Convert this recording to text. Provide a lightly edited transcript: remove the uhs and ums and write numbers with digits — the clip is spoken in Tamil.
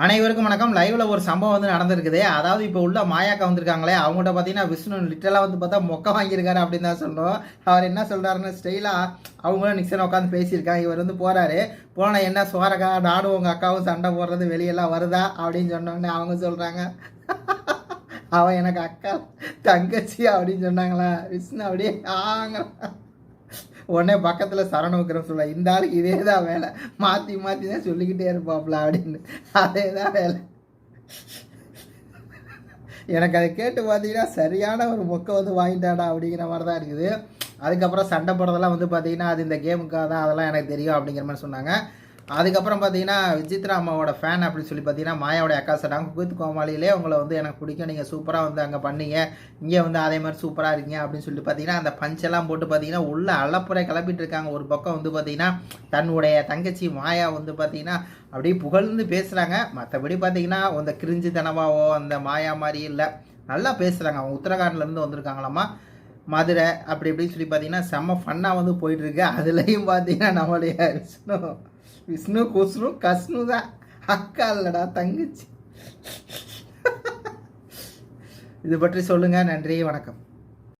அனைவருக்கும் வணக்கம். லைவ்ல ஒரு சம்பவம் வந்து நடந்திருக்குது. அதாவது இப்போ உள்ள மாயாக்கா வந்திருக்காங்களே, அவங்கள்ட்ட பார்த்தீங்கன்னா விஷ்ணு லிட்டரலா வந்து பார்த்தா மொக்க வாங்கியிருக்காரு அப்படின்னு தான் சொல்லணும். அவர் என்ன சொல்றாருன்னு ஸ்டைலா அவங்களும் நிக்சன் உட்காந்து பேசியிருக்காங்க. இவர் வந்து போறாரு. போனா என்ன சோரக்கா நானும் உங்க அக்காவும் சண்டை போடுறது வெளியெல்லாம் வருதா அப்படின்னு சொன்னோடனே அவங்க சொல்றாங்க, அவன் எனக்கு அக்கா தங்கச்சி அப்படின்னு சொன்னாங்களா. விஷ்ணு அப்படியே ஆங்க உடனே பக்கத்தில் சரண விக்ரம் சொல்ல, இந்த ஆளுக்கு இதே தான் வேலை, மாற்றி மாற்றி தான் சொல்லிக்கிட்டே இருப்பாப்ல அப்படின்னு. அதே தான் வேலை. எனக்கு அதை கேட்டு பார்த்தீங்கன்னா சரியான ஒரு மொக்கை வந்து வாங்கிட்டாடா அப்படிங்கிற மாதிரி தான் இருக்குது. அதுக்கப்புறம் சண்டை போடுறதெல்லாம் வந்து பார்த்தீங்கன்னா அது இந்த கேமுக்காக தான், அதெல்லாம் எனக்கு தெரியும் அப்படிங்கிற மாதிரி சொன்னாங்க. அதுக்கப்புறம் பார்த்தீங்கன்னா விசித்ரா அம்மாவோட ஃபேன் அப்படின்னு சொல்லி பார்த்தீங்கன்னா மாயாவோட அக்கா சொன்னாங்க, குக் கோமாளியிலே உங்களை வந்து எனக்கு பிடிக்கும், நீங்கள் சூப்பராக வந்து அங்கே பண்ணீங்க, இங்கே வந்து அதே மாதிரி சூப்பராக இருக்கீங்க அப்படின்னு சொல்லிட்டு பார்த்தீங்கன்னா அந்த பஞ்செல்லாம் போட்டு பார்த்தீங்கன்னா உள்ள அலப்புறை கிளப்பிட்டு இருக்காங்க. ஒரு பக்கம் வந்து பார்த்தீங்கன்னா தன்னுடைய தங்கச்சி மாயா வந்து பார்த்தீங்கன்னா அப்படியே புகழ்ந்து பேசுகிறாங்க. மற்றபடி பார்த்தீங்கன்னா அந்த கிரிஞ்சு தனவாவோ அந்த மாயா மாதிரி இல்லை, நல்லா பேசுகிறாங்க. அவங்க உத்தரகாண்ட்லேருந்து வந்திருக்காங்களாம்மா, மதுரை அப்படி இப்படின்னு சொல்லி பார்த்தீங்கன்னா செம்ம ஃபன்னாக வந்து போயிட்டுருக்கு. அதுலேயும் பார்த்தீங்கன்னா நம்மளுடைய விஷ்ணு குஷ்ணு கஷ்ணு தான், அக்கா இல்லடா தங்கச்சி. இது பற்றி சொல்லுங்க. நன்றி, வணக்கம்.